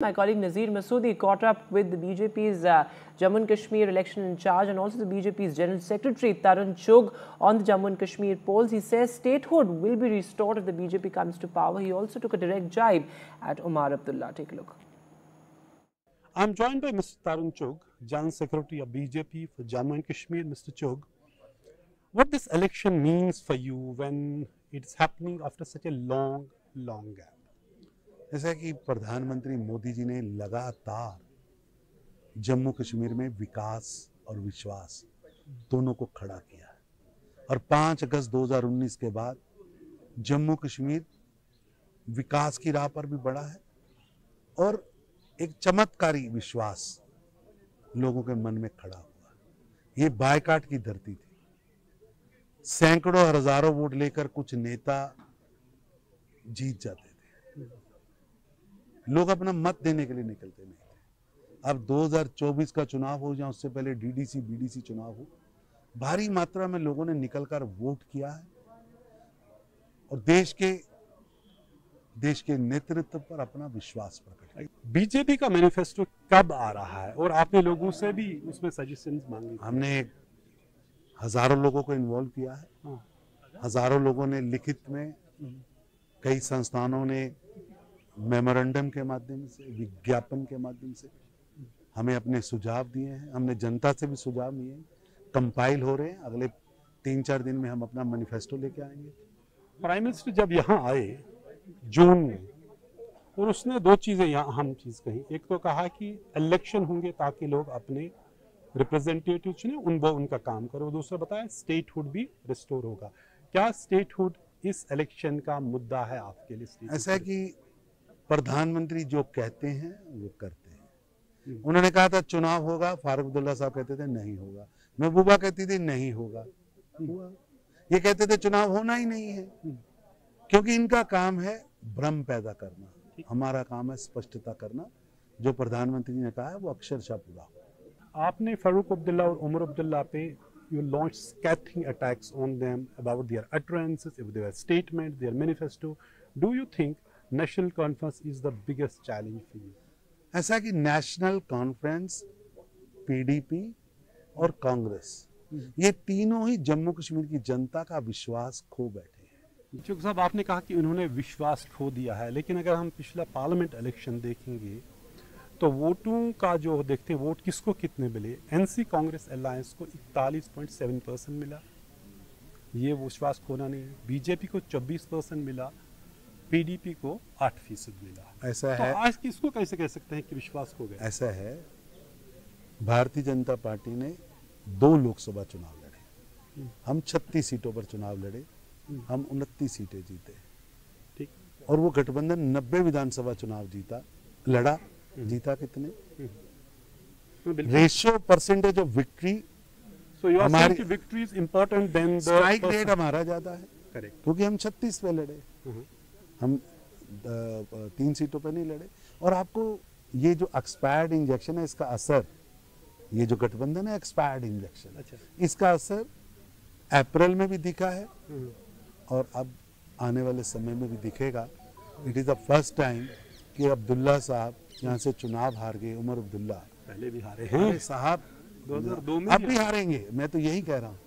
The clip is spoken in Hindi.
My colleague Nazir Masoodi caught up with the BJP's Jammu and Kashmir election in charge and also the BJP's General Secretary Tarun Chugh on the Jammu and Kashmir polls. He says statehood will be restored if the BJP comes to power. He also took a direct jibe at Omar Abdullah. Take a look. I'm joined by Mr. Tarun Chugh, General Secretary of BJP for Jammu and Kashmir. Mr. Chugh, what this election means for you when it's happening after such a long gap? जैसा कि प्रधानमंत्री मोदी जी ने लगातार जम्मू कश्मीर में विकास और विश्वास दोनों को खड़ा किया है और 5 अगस्त 2019 के बाद जम्मू कश्मीर विकास की राह पर भी बढ़ा है और एक चमत्कारी विश्वास लोगों के मन में खड़ा हुआ। ये बायकाट की धरती थी। सैकड़ों और हजारों वोट लेकर कुछ नेता जीत जाते थे, लोग अपना मत देने के लिए निकलते नहीं थे। अब 2024 का चुनाव हो या उससे पहले डीडीसी बीडीसी चुनाव हो, भारी मात्रा में लोगों ने निकलकर वोट किया है और देश के नेतृत्व पर अपना विश्वास प्रकट किया। बीजेपी का मैनिफेस्टो कब आ रहा है और आपने लोगों से भी उसमें सजेशंस मांगे? हमने हजारों लोगों को इन्वॉल्व किया है। हजारों लोगों ने लिखित में, कई संस्थानों ने मेमोरेंडम के माध्यम से, विज्ञापन के माध्यम से हमें अपने सुझाव दिए हैं। हमने जनता से भी सुझाव लिए हैं, कंपाइल हो रहे हैं। अगले 3-4 दिन में हम अपना मैनिफेस्टो लेके आएंगे। प्राइम मिनिस्टर जब यहाँ आए जून में, और उसने 2 चीजें यहाँ अहम चीज कही। एक तो कहा कि इलेक्शन होंगे ताकि लोग अपने रिप्रेजेंटेटिव चुने, उनका काम करो। दूसरा बताया स्टेटहुड भी रिस्टोर होगा। क्या स्टेटहुड इस इलेक्शन का मुद्दा है आपके लिए? ऐसा है कि प्रधानमंत्री जो कहते हैं वो करते हैं। उन्होंने कहा था चुनाव होगा, फारूक अब्दुल्ला साहब कहते थे नहीं होगा, महबूबा कहती थी नहीं होगा, हुआ। ये कहते थे चुनाव होना ही नहीं है, क्योंकि इनका काम है भ्रम पैदा करना, हमारा काम है स्पष्टता करना। जो प्रधानमंत्री ने कहा है वो अक्षरशः पूरा होगा। आपने फारूक अब्दुल्ला और उमर अब्दुल्ला पे you launched scathing attacks on them about their utterances, their statement, their manifesto. Do you think national conference is the biggest challenge for you? ऐसा कि नेशनल कॉन्फ्रेंस, पीडीपी और कांग्रेस, ये तीनों ही जम्मू कश्मीर की जनता का विश्वास खो बैठे हैं। चुग साहब, आपने कहा कि उन्होंने विश्वास खो दिया है, लेकिन अगर हम पिछला पार्लियामेंट इलेक्शन देखेंगे तो वोटों का जो देखते हैं, वोट किसको कितने मिले? एनसी कांग्रेस अलायंस को 41.7% मिला, ये विश्वास खोना नहीं है। बीजेपी को 24% मिला, पीडीपी को 8% मिला। ऐसा तो है, आज किसको कैसे कह सकते हैं कि विश्वास खो गया? ऐसा है, भारतीय जनता पार्टी ने 2 लोकसभा चुनाव लड़े, हम 36 सीटों पर चुनाव लड़े, हम 29 सीटें जीते, ठीक। और वो गठबंधन 90 विधानसभा चुनाव लड़ा, जीता कितने? रेशियो परसेंटेज ऑफ विक्ट्री, हमारी victory is important than strike rate हमारा ज्यादा है। करेक्ट, क्योंकि हम 36 पे लड़े, हम 3 सीटों पे नहीं लड़े। और आपको ये जो एक्सपायर्ड इंजेक्शन है, इसका असर, ये जो गठबंधन है एक्सपायर्ड इंजेक्शन, अच्छा, इसका असर अप्रैल में भी दिखा है और अब आने वाले समय में भी दिखेगा। It is the first time कि अब्दुल्ला साहब यहाँ से चुनाव हार गए। उमर अब्दुल्ला पहले भी हारे हैं साहब, 2002 में अब भी हारेंगे, मैं तो यही कह रहा हूँ।